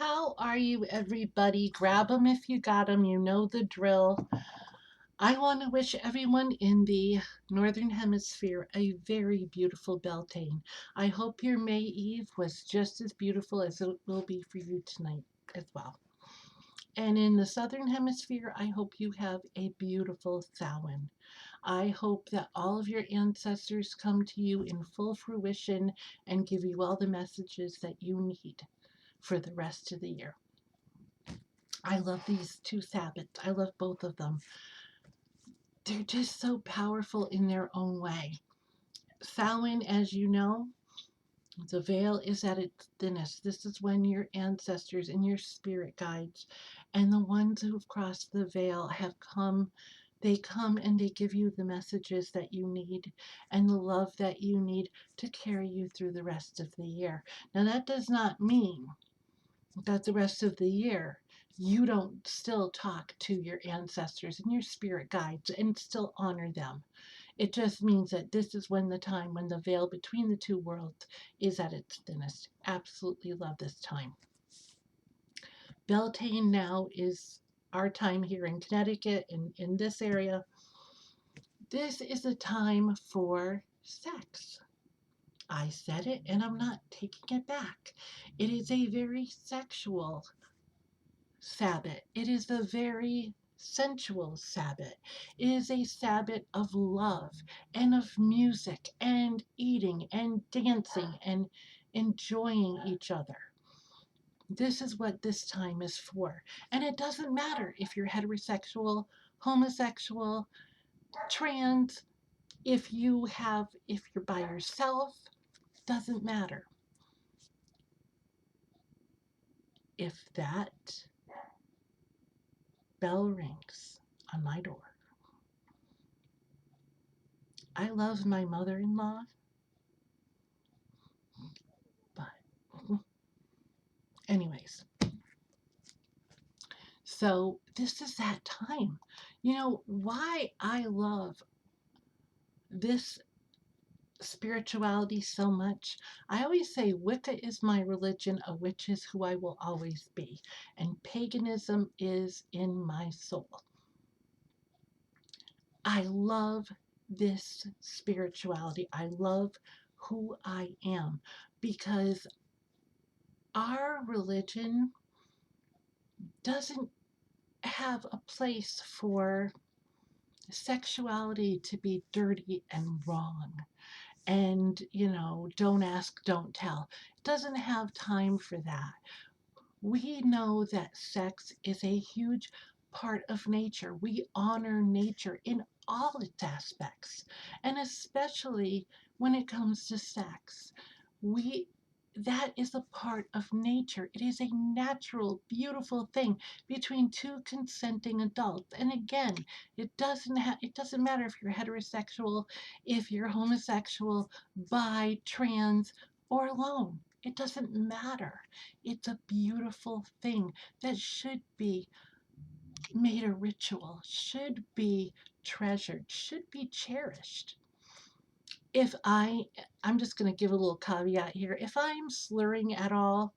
How are you, everybody? Grab them if you got them. You know the drill. I want to wish everyone in the Northern Hemisphere a very beautiful Beltane. I hope your May Eve was just as beautiful as it will be for you tonight as well. And in the Southern Hemisphere, I hope you have a beautiful Samhain. I hope that all of your ancestors come to you in full fruition and give you all the messages that you need for the rest of the year. I love these two Sabbaths. I love both of them. They're just so powerful in their own way. Samhain, as you know, the veil is at its thinnest. This is when your ancestors and your spirit guides and the ones who've crossed the veil have come. They come and they give you the messages that you need and the love that you need to carry you through the rest of the year. Now, that does not mean that the rest of the year you don't still talk to your ancestors and your spirit guides and still honor them. It just means that this is when the veil between the two worlds is at its thinnest. Absolutely love this time. Beltane now is our time here in Connecticut, in this area. This is a time for sex. I said it and I'm not taking it back. It is a very sexual Sabbath. It is a very sensual Sabbath. It is a Sabbath of love and of music and eating and dancing and enjoying each other. This is what this time is for. And it doesn't matter if you're heterosexual, homosexual, trans, if you're by yourself, doesn't matter. If that bell rings on my door, I love my mother-in-law, but anyways, so this is that time. You know why I love this spirituality so much? I always say Wicca is my religion, a witch is who I will always be, and paganism is in my soul. I love this spirituality. I love who I am because our religion doesn't have a place for sexuality to be dirty and wrong and, don't ask, don't tell. It doesn't have time for that. We know that sex is a huge part of nature. We honor nature in all its aspects, and especially when it comes to sex. We that is a part of nature. It is a natural, beautiful thing between two consenting adults. And again, it doesn't matter if you're heterosexual, if you're homosexual, bi, trans, or alone. It doesn't matter. It's a beautiful thing that should be made a ritual, should be treasured, should be cherished. If I'm just going to give a little caveat here. If I'm slurring at all,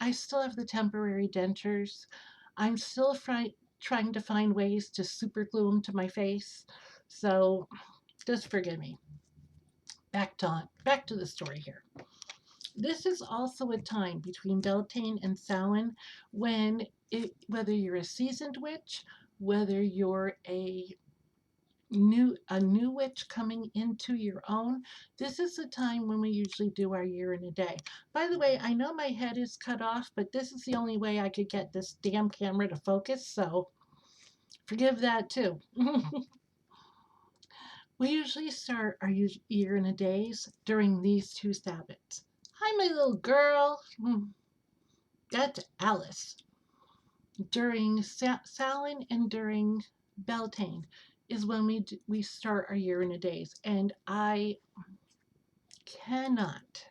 I still have the temporary dentures. I'm still trying to find ways to super glue them to my face. So just forgive me. Back to the story here. This is also a time between Beltane and Samhain when whether you're a seasoned witch, whether you're a new witch coming into your own, this is the time when we usually do our year in a day. By the way, I know my head is cut off, but this is the only way I could get this damn camera to focus, so forgive that too. We usually start our year in a days during these two Sabbaths. Hi, my little girl. That's Alice. During Samhain and during Beltane is when we start our year in a days, and I cannot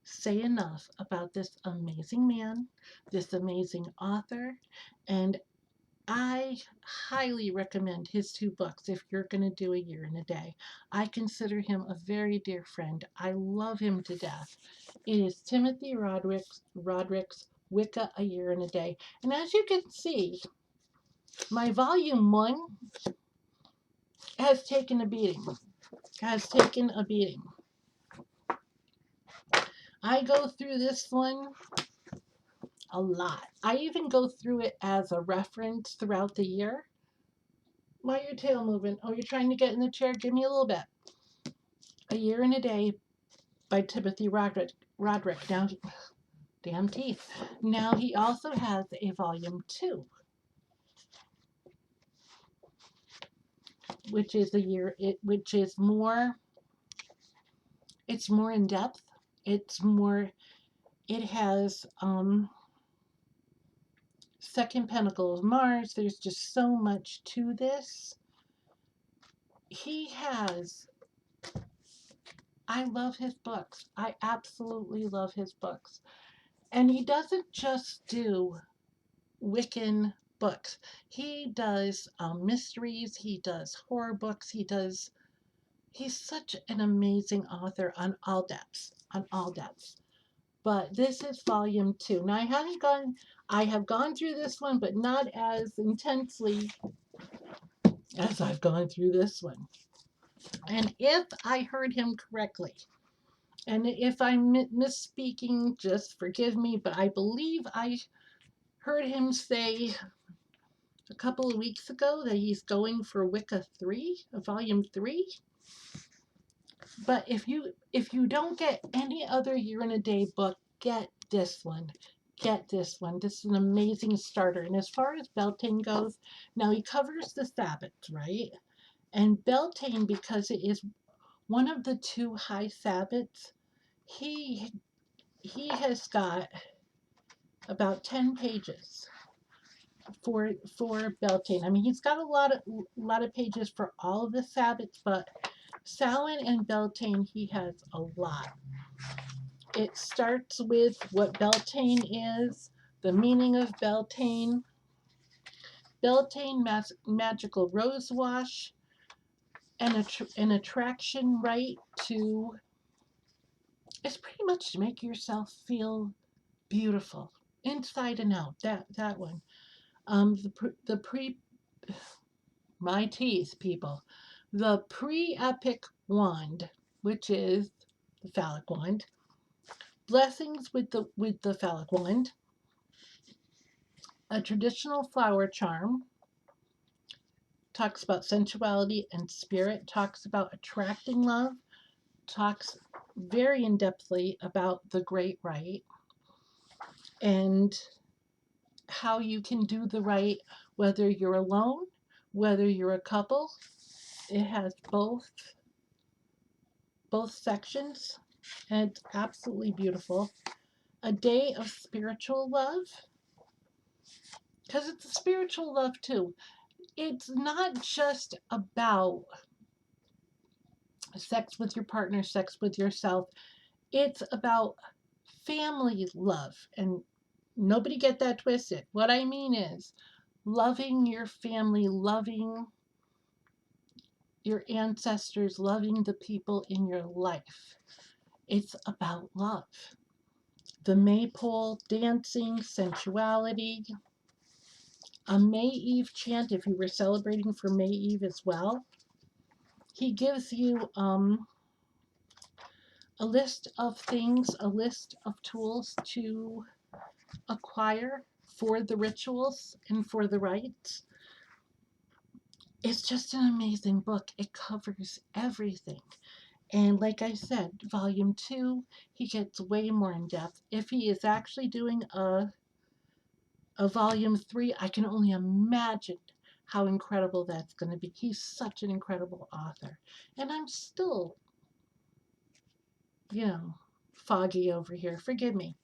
say enough about this amazing man, this amazing author, and I highly recommend his two books if you're going to do a year in a day. I consider him a very dear friend. I love him to death. It is Timothy Roderick's Wicca, a Year in a Day. And as you can see, my volume one has taken a beating. Has taken a beating. I go through this one a lot. I even go through it as a reference throughout the year. Why are your tail moving? Oh, you're trying to get in the chair? Give me a little bit. A Year in a Day by Timothy Roderick. Now, damn teeth. Now he also has a volume two, which is which is more. It's more in depth. It's more. It has Second Pentacle of Mars. There's just so much to this. He has. I love his books. I absolutely love his books. And he doesn't just do Wiccan books. He does mysteries. He does horror books. He's such an amazing author on all depths. On all depths. But this is volume two. Now I have gone through this one, but not as intensely as I've gone through this one. And if I heard him correctly, and if I'm misspeaking, just forgive me, but I believe I heard him say a couple of weeks ago that he's going for Wicca 3, volume 3. But if you don't get any other Year in a Day book, get this one. Get this one. This is an amazing starter. And as far as Beltane goes, now he covers the Sabbats, right? And Beltane, because it is one of the two high Sabbats, he has got about 10 pages for Beltane. I mean, he's got a lot of pages for all of the Sabbats, but Samhain and Beltane, he has a lot. It starts with what Beltane is, the meaning of Beltane, magical rose wash, and an attraction right to. It's pretty much to make yourself feel beautiful inside and out. That one. The pre my teeth, people. The pre-epic wand, which is the phallic wand. Blessings with the phallic wand. A traditional flower charm. Talks about sensuality and spirit. Talks about attracting love. Talks very in-depthly about the great rite and how you can do the rite whether you're alone, whether you're a couple. It has both sections, and it's absolutely beautiful. A day of spiritual love, because it's a spiritual love too. It's not just about sex with your partner, sex with yourself. It's about family love. And nobody get that twisted. What I mean is loving your family, loving your ancestors, loving the people in your life. It's about love. The maypole, dancing, sensuality, a May Eve chant if you were celebrating for May Eve as well. He gives you a list of things, a list of tools to acquire for the rituals and for the rites. It's just an amazing book. It covers everything. And like I said, volume 2, he gets way more in depth. If he is actually doing a volume 3, I can only imagine how incredible that's going to be. He's such an incredible author. And I'm still, foggy over here. Forgive me.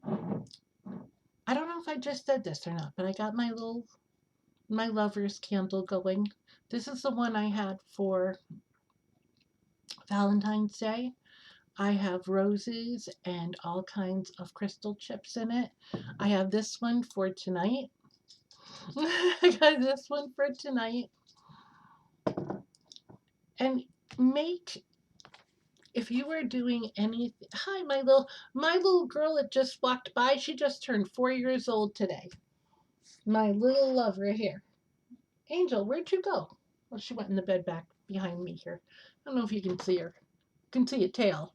I don't know if I just said this or not, but I got my lover's candle going. This is the one I had for Valentine's Day. I have roses and all kinds of crystal chips in it. I have this one for tonight. I got this one for tonight. And make, if you are doing anything, hi, my little girl that just walked by. She just turned 4 years old today. My little lover here. Angel, where'd you go? Well, she went in the bed back behind me here. I don't know if you can see her. You can see a tail.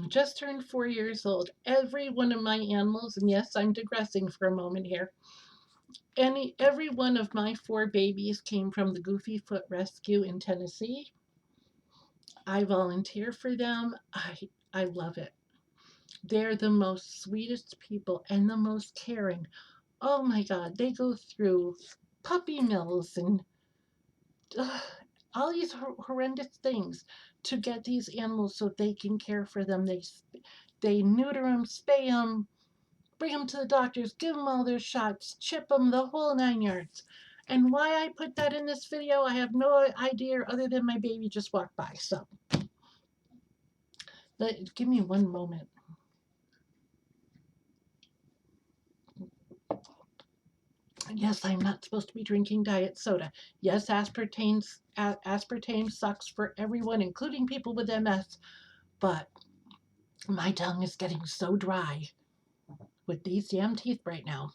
Just turned 4 years old. Every one of my animals, and yes, I'm digressing for a moment here. Every one of my 4 babies came from the Goofy Foot Rescue in Tennessee. I volunteer for them. I love it. They're the most sweetest people and the most caring. Oh my God, they go through puppy mills and uh, all these horrendous things to get these animals so they can care for them. They neuter them, spay them, bring them to the doctors, give them all their shots, chip them, the whole 9 yards. And why I put that in this video, I have no idea other than my baby just walked by. So, give me one moment. Yes, I'm not supposed to be drinking diet soda. Yes, aspartame sucks for everyone, including people with MS. But my tongue is getting so dry with these damn teeth right now.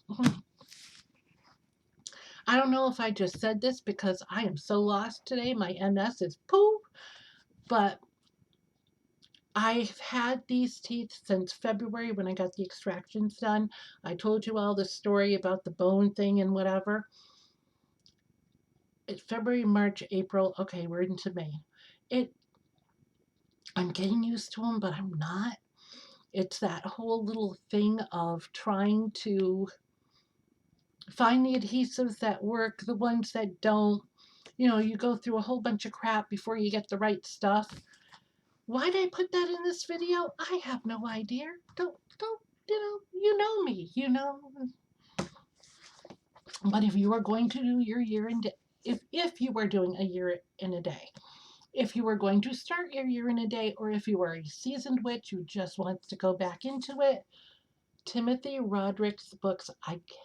I don't know if I just said this because I am so lost today. My MS is poof. But I've had these teeth since February when I got the extractions done. I told you all the story about the bone thing and whatever. It's February, March, April. Okay, we're into May. I'm getting used to them, but I'm not. It's that whole little thing of trying to find the adhesives that work, the ones that don't. You go through a whole bunch of crap before you get the right stuff. Why did I put that in this video? I have no idea. Don't, you know me. But if you are going to do your year in, if you are doing a year in a day, if you are going to start your year in a day, or if you are a seasoned witch who just wants to go back into it, Timothy Roderick's books,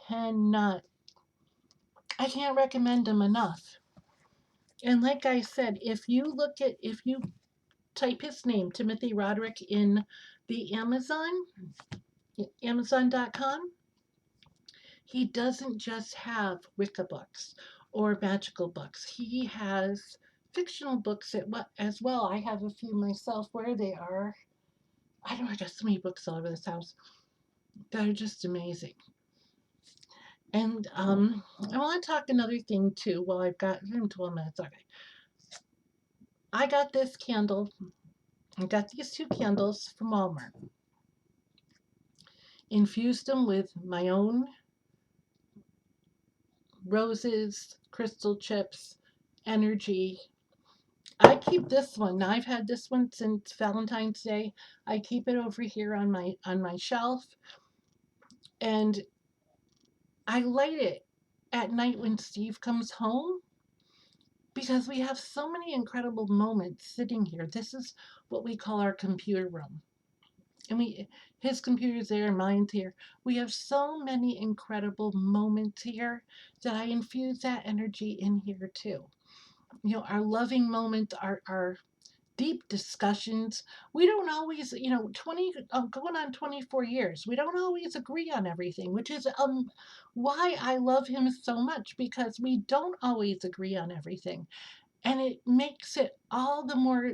cannot, I can't recommend them enough. And like I said, if you type his name, Timothy Roderick, in the Amazon.com, he doesn't just have Wicca books or magical books. He has fictional books as well. I have a few myself. Where they are, I don't know, I got so many books all over this house that are just amazing. And I want to talk another thing too. Well, I've got 12 minutes. Okay. I got this candle. I got these 2 candles from Walmart. Infused them with my own roses, crystal chips, energy. I keep this one. Now I've had this one since Valentine's Day. I keep it over here on my shelf, and I light it at night when Steve comes home because we have so many incredible moments sitting here. This is what we call our computer room. And his computer's there, mine's here. We have so many incredible moments here that I infuse that energy in here too. Our loving moments, our deep discussions. We don't always, going on 24 years, we don't always agree on everything, which is why I love him so much, because we don't always agree on everything. And it makes it all the more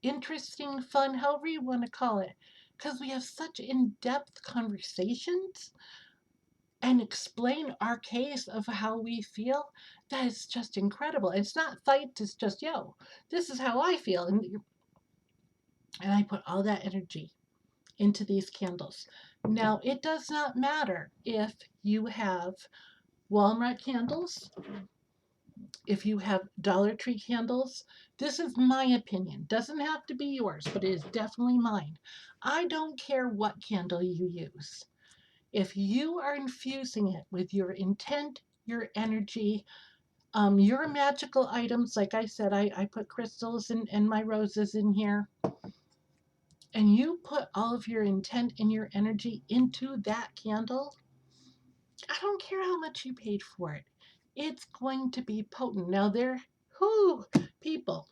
interesting, fun, however you want to call it, because we have such in-depth conversations and explain our case of how we feel. That is just incredible. It's not fights, it's just, this is how I feel. And I put all that energy into these candles. Now, it does not matter if you have Walmart candles, if you have Dollar Tree candles. This is my opinion. Doesn't have to be yours, but it is definitely mine. I don't care what candle you use. If you are infusing it with your intent, your energy, your magical items, like I said, I put crystals and my roses in here, and you put all of your intent and your energy into that candle, I don't care how much you paid for it. It's going to be potent. Now who people,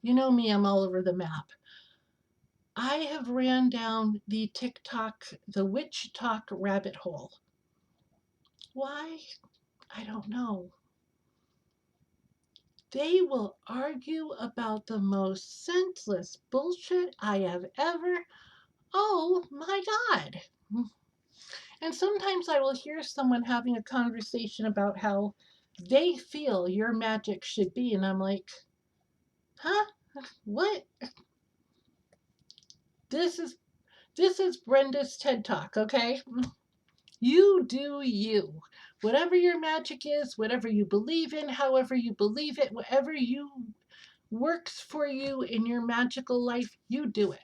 you know me, I'm all over the map. I have ran down the witch talk rabbit hole. Why? I don't know. They will argue about the most senseless bullshit I have ever. Oh my God. And sometimes I will hear someone having a conversation about how they feel your magic should be. And I'm like, huh? What? This is this is Brenda's TED Talk, okay? You do you. Whatever your magic is, whatever you believe in, however you believe it, whatever you works for you in your magical life, you do it.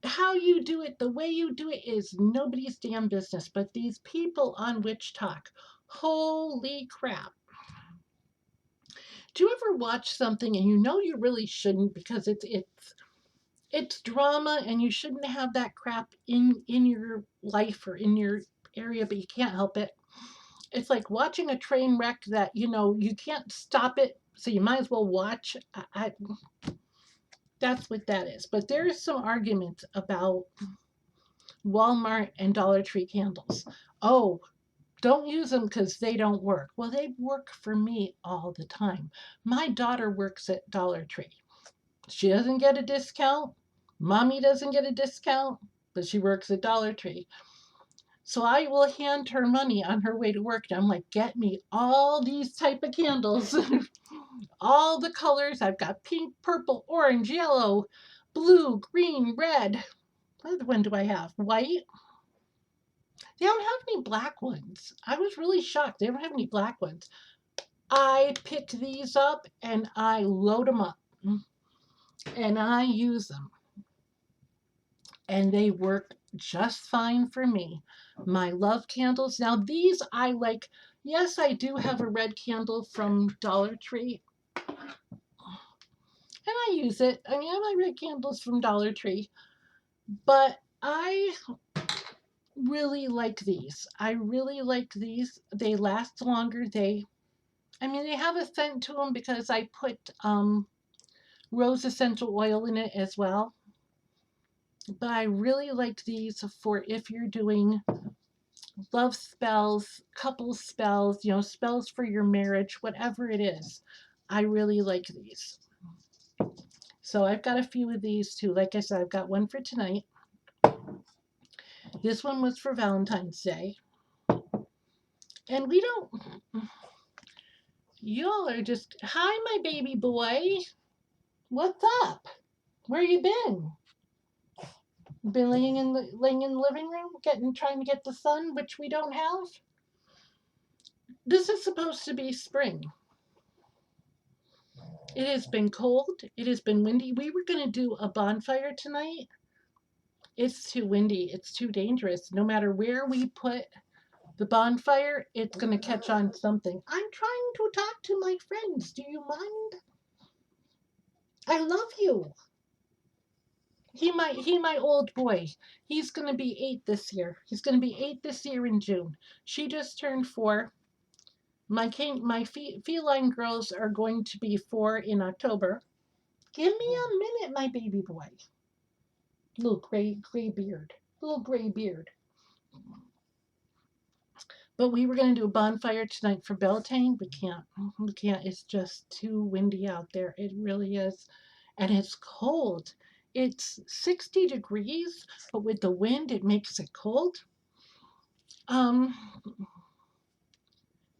How you do it, the way you do it is nobody's damn business. But these people on Witch Talk, holy crap. Do you ever watch something and you know you really shouldn't because it's drama and you shouldn't have that crap in your life or in your area, but you can't help it? It's like watching a train wreck that you can't stop it, so you might as well watch. That's what that is. But there is some arguments about Walmart and Dollar Tree candles. Oh, don't use them because they don't work. Well, they work for me all the time. My daughter works at Dollar Tree. She doesn't get a discount. Mommy doesn't get a discount, but she works at Dollar Tree. So I will hand her money on her way to work. And I'm like, get me all these type of candles, all the colors. I've got pink, purple, orange, yellow, blue, green, red. What other one do I have? White. They don't have any black ones. I was really shocked. They don't have any black ones. I pick these up and I load them up and I use them. And they work just fine for me. My love candles. Now, these I like. Yes, I do have a red candle from Dollar Tree. And I use it. I mean, I have my red candles from Dollar Tree. But I really like these. I really like these. They last longer. They have a scent to them because I put rose essential oil in it as well. But I really like these for if you're doing love spells, couple spells, spells for your marriage, whatever it is. I really like these. So I've got a few of these too. Like I said, I've got one for tonight. This one was for Valentine's Day. And we don't, y'all are just, hi, my baby boy. What's up? Where you been? Been laying in the living room, trying to get the sun, which we don't have. This is supposed to be spring. It has been cold. It has been windy. We were going to do a bonfire tonight. It's too windy. It's too dangerous. No matter where we put the bonfire, it's going to catch on something. I'm trying to talk to my friends. Do you mind? I love you. He my old boy. He's going to be 8 this year. He's going to be 8 this year in June. She just turned 4. My feline girls are going to be 4 in October. Give me a minute, my baby boy. Little gray beard. Little gray beard. But we were going to do a bonfire tonight for Beltane. We can't. We can't. It's just too windy out there. It really is. And it's cold. It's 60 degrees, but with the wind, it makes it cold. I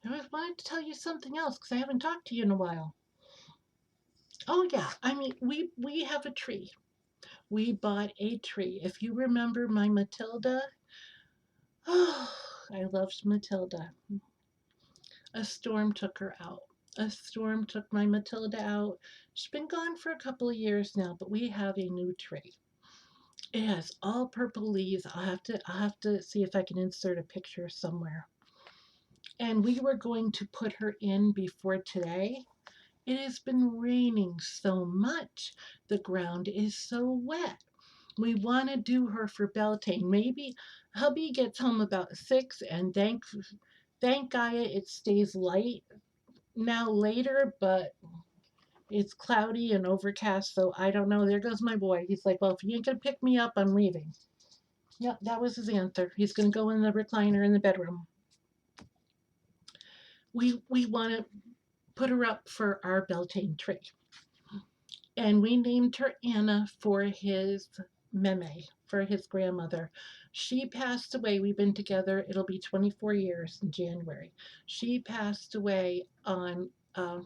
wanted to tell you something else because I haven't talked to you in a while. Oh yeah, we have a tree. We bought a tree. If you remember my Matilda, oh, I loved Matilda. A storm took her out. A storm took my Matilda out. She's been gone for a couple of years now, but we have a new tree. It has all purple leaves. I'll have to see if I can insert a picture somewhere. And we were going to put her in before today. It has been raining so much. The ground is so wet. We want to do her for Beltane. Maybe hubby gets home about 6, and thank Gaia it stays light now later, but it's cloudy and overcast, so I don't know. There goes my boy. He's like, well, if you ain't gonna pick me up, I'm leaving. Yep, that was his answer. He's gonna go in the recliner in the bedroom. We want to put her up for our Beltane tree. And we named her Anna for his meme, for his grandmother. She passed away. We've been together. It'll be 24 years in January. She passed away on, I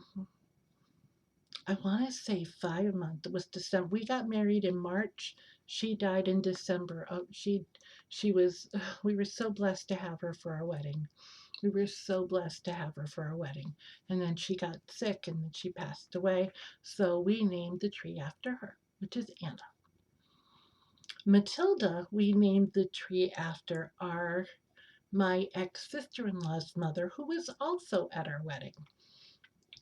want to say 5 months. It was December. We got married in March. She died in December. Oh, she was. We were so blessed to have her for our wedding. We were so blessed to have her for our wedding. And then she got sick and then she passed away. So we named the tree after her, which is Anna. Matilda, we named the tree after my ex-sister-in-law's mother, who was also at our wedding.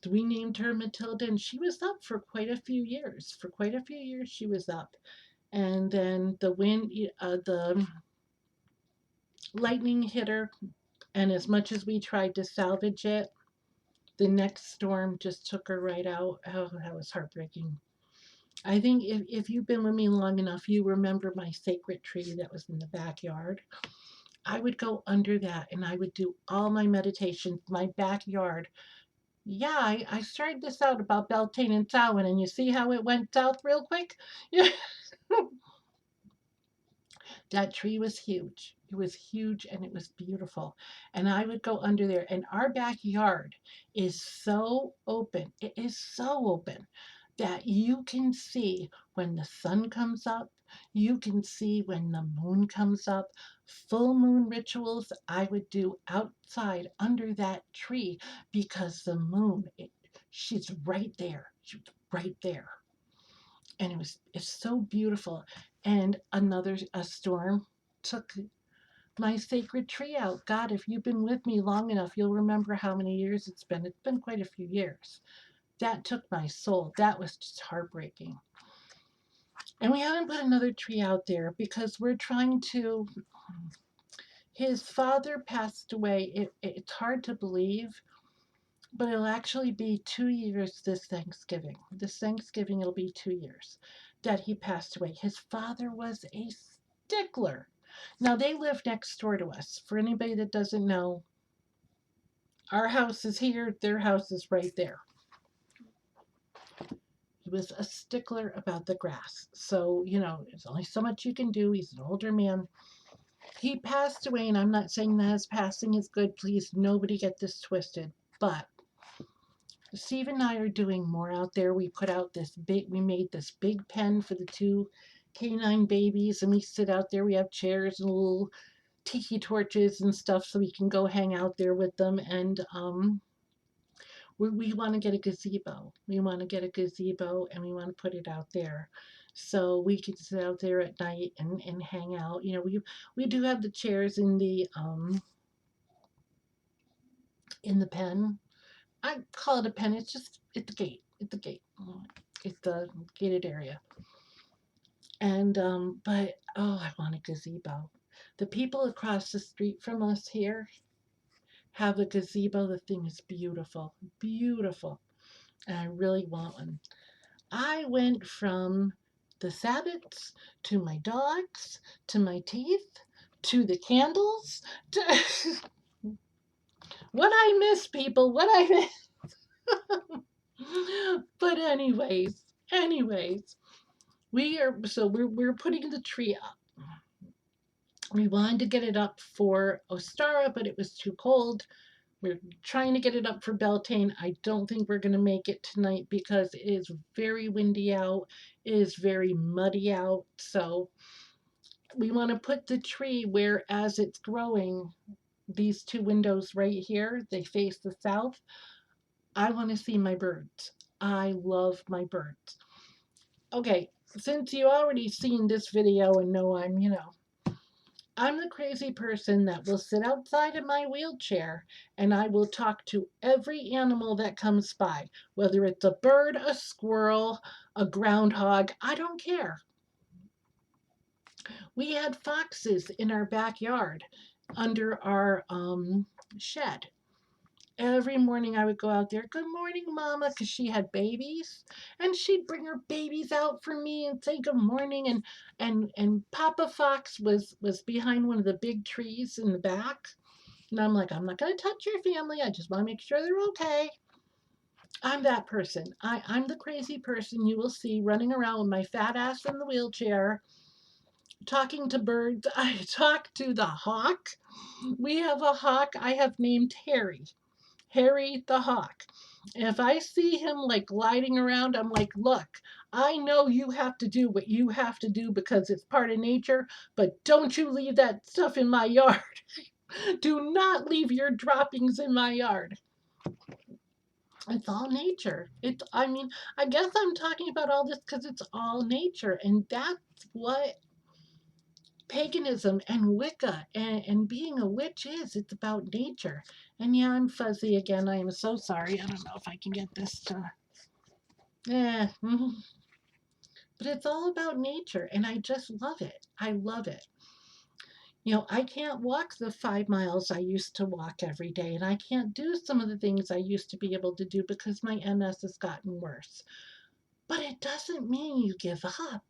We named her Matilda, and she was up for quite a few years. For quite a few years, she was up. And then the lightning hit her, and as much as we tried to salvage it, the next storm just took her right out. Oh, that was heartbreaking. I think if you've been with me long enough, you remember my sacred tree that was in the backyard. I would go under that and I would do all my meditations, my backyard. Yeah, I started this out about Beltane and Samhain, and you see how it went south real quick? Yeah. That tree was huge. It was huge and it was beautiful. And I would go under there, and our backyard is so open. It is so open that you can see when the sun comes up. You can see when the moon comes up. Full moon rituals I would do outside under that tree because the moon, she's right there. She's right there. And it's so beautiful. And a storm took my sacred tree out. God, if you've been with me long enough, you'll remember how many years it's been. It's been quite a few years. That took my soul. That was just heartbreaking. And we haven't put another tree out there because we're trying to. His father passed away. It's hard to believe, but it'll actually be 2 years this Thanksgiving. This Thanksgiving, it'll be 2 years that he passed away. His father was a stickler. Now, they live next door to us. For anybody that doesn't know, our house is here, their house is right there. He was a stickler about the grass. So, there's only so much you can do. He's an older man. He passed away, and I'm not saying that his passing is good. Please, nobody get this twisted. But Steve and I are doing more out there. We made this big pen for the two canine babies, and we sit out there. We have chairs and little tiki torches and stuff so we can go hang out there with them. And we want to get a gazebo. We want to get a gazebo and we want to put it out there so we can sit out there at night and hang out. We do have the chairs in the pen. I call it a pen. It's a gate. It's a gate. It's the gated area. And but oh, I want a gazebo. The people across the street from us here have a gazebo. The thing is beautiful, beautiful, and I really want one. I went from the Sabbats to my dogs to my teeth to the candles to what I miss, people. What I miss. But anyways, we're putting the tree up. We wanted to get it up for Ostara, but it was too cold. We're trying to get it up for Beltane. I don't think we're going to make it tonight because it is very windy out. It is very muddy out. So we want to put the tree where, as it's growing, these two windows right here, they face the south. I want to see my birds. I love my birds. Okay, since you already seen this video and know I'm the crazy person that will sit outside in my wheelchair and I will talk to every animal that comes by, whether it's a bird, a squirrel, a groundhog, I don't care. We had foxes in our backyard under our shed. Every morning I would go out there, good morning, Mama, because she had babies. And she'd bring her babies out for me and say good morning. And Papa Fox was behind one of the big trees in the back. And I'm like, I'm not going to touch your family. I just want to make sure they're okay. I'm that person. I'm the crazy person you will see running around with my fat ass in the wheelchair, talking to birds. I talk to the hawk. We have a hawk I have named Harry. Harry the hawk. If I see him like gliding around, I'm like, look, I know you have to do what you have to do because it's part of nature, but don't you leave that stuff in my yard. Do not leave your droppings in my yard. It's all nature. I mean, I guess I'm talking about all this because it's all nature. And that's what paganism and Wicca and being a witch is. It's about nature. And yeah, I'm fuzzy again. I am so sorry. I don't know if I can get this to. Eh. But it's all about nature. And I just love it. I love it. I can't walk the 5 miles I used to walk every day, and I can't do some of the things I used to be able to do because my MS has gotten worse. But it doesn't mean you give up.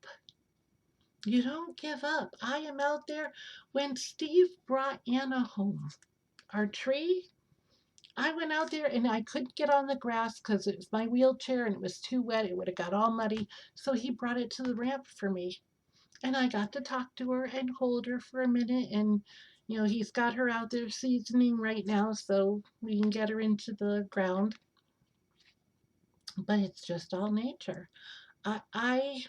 You don't give up. I am out there. When Steve brought Anna home, our tree, I went out there and I couldn't get on the grass because it was my wheelchair and it was too wet. It would have got all muddy. So he brought it to the ramp for me. And I got to talk to her and hold her for a minute. And, he's got her out there seasoning right now so we can get her into the ground. But it's just all nature. I, I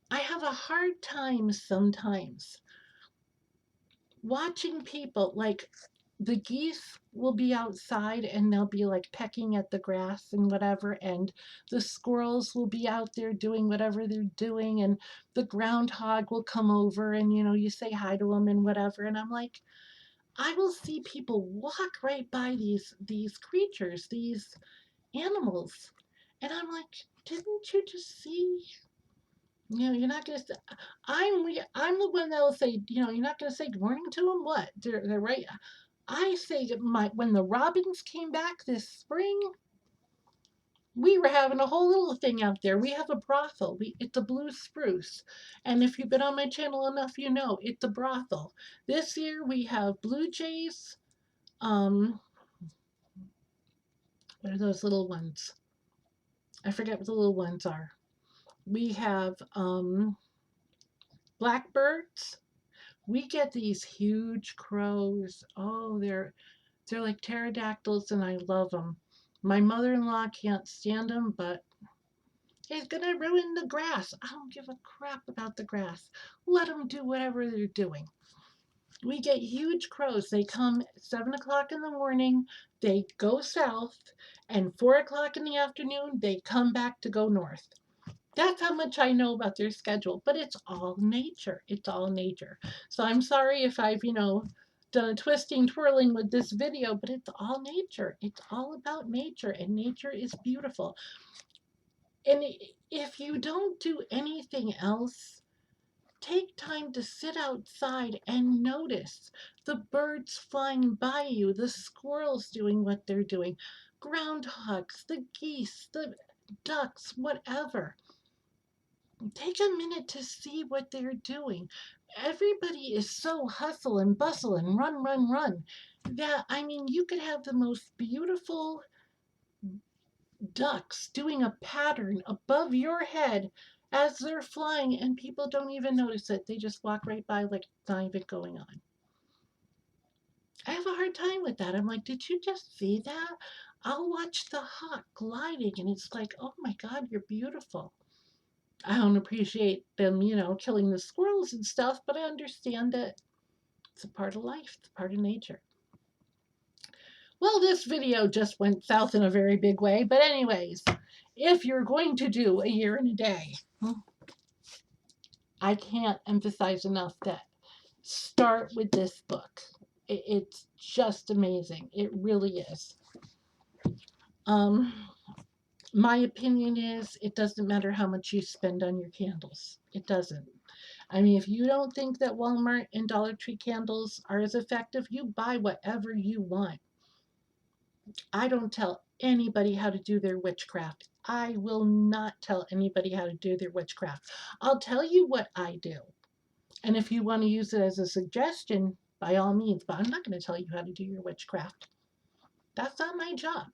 I have a hard time sometimes watching people like the geese will be outside and they'll be like pecking at the grass and whatever, and the squirrels will be out there doing whatever they're doing, and the groundhog will come over and you say hi to them and whatever, and I'm like, I will see people walk right by these creatures, these animals, and I'm like, didn't you just see? You're not gonna. I'm the one that will say, you're not gonna say good morning to them. What? They're right. I say that when the robins came back this spring, we were having a whole little thing out there. We have a brothel. It's a blue spruce, and if you've been on my channel enough, it's a brothel. This year we have blue jays. Um, what are those little ones? I forget what the little ones are. We have blackbirds. We get these huge crows. Oh, they're like pterodactyls, and I love them. My mother-in-law can't stand them, but he's gonna ruin the grass. I don't give a crap about the grass. Let them do whatever they're doing. We get huge crows. They come 7 o'clock in the morning, they go south, and 4 o'clock in the afternoon, they come back to go north. That's how much I know about their schedule, but it's all nature. It's all nature. So I'm sorry if I've, done a twisting, twirling with this video, but it's all nature. It's all about nature, and nature is beautiful. And if you don't do anything else, take time to sit outside and notice the birds flying by you, the squirrels doing what they're doing, groundhogs, the geese, the ducks, whatever. Take a minute to see what they're doing. Everybody is so hustle and bustle and run, run, run that, I mean, you could have the most beautiful ducks doing a pattern above your head as they're flying, and people don't even notice it. They just walk right by like it's not even going on. I have a hard time with that. I'm like, did you just see that? I'll watch the hawk gliding, and it's like, oh my God, you're beautiful. I don't appreciate them, killing the squirrels and stuff, but I understand that it's a part of life, it's a part of nature. Well, this video just went south in a very big way, but anyways, if you're going to do a year in a day, I can't emphasize enough that start with this book. It's just amazing. It really is. Um, My opinion is it doesn't matter how much you spend on your candles. It doesn't. I mean, if you don't think that Walmart and Dollar Tree candles are as effective, you buy whatever you want. I don't tell anybody how to do their witchcraft. I will not tell anybody how to do their witchcraft. I'll tell you what I do. And if you want to use it as a suggestion, by all means, but I'm not going to tell you how to do your witchcraft. That's not my job.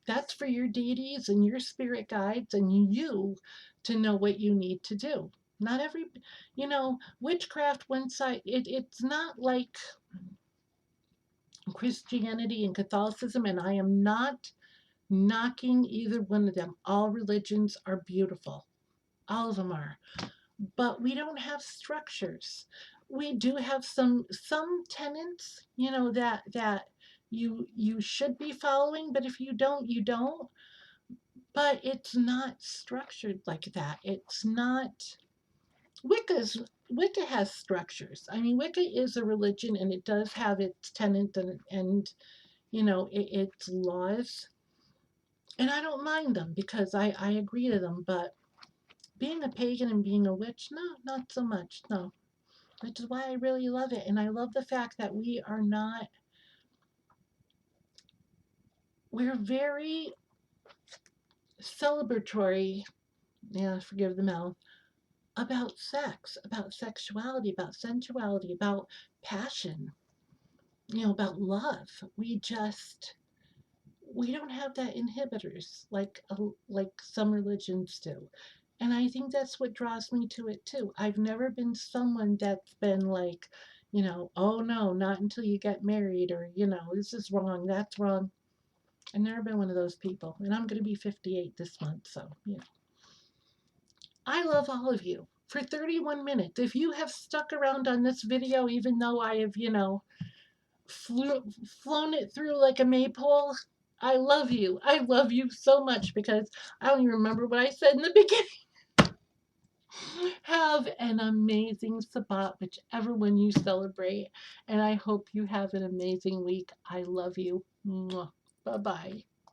That's for your deities and your spirit guides and you to know what you need to do. Not every, witchcraft, one side, it's not like Christianity and Catholicism, and I am not knocking either one of them. All religions are beautiful. All of them are. But we don't have structures. We do have some tenets, that you should be following, but if you don't, you don't. But it's not structured like that. It's not Wicca has structures. I mean, Wicca is a religion and it does have its tenets and its laws. And I don't mind them because I agree to them, but being a pagan and being a witch, no, not so much. No. Which is why I really love it. And I love the fact that we're very celebratory, yeah, forgive the mouth, about sex, about sexuality, about sensuality, about passion, about love. We don't have that inhibitors like some religions do. And I think that's what draws me to it too. I've never been someone that's been like, oh no, not until you get married, or this is wrong, that's wrong. I've never been one of those people. And I'm going to be 58 this month, so I love all of you. For 31 minutes, if you have stuck around on this video, even though I have, flown it through like a maypole, I love you. I love you so much because I don't even remember what I said in the beginning. Have an amazing Sabbat, whichever one you celebrate. And I hope you have an amazing week. I love you. Bye bye.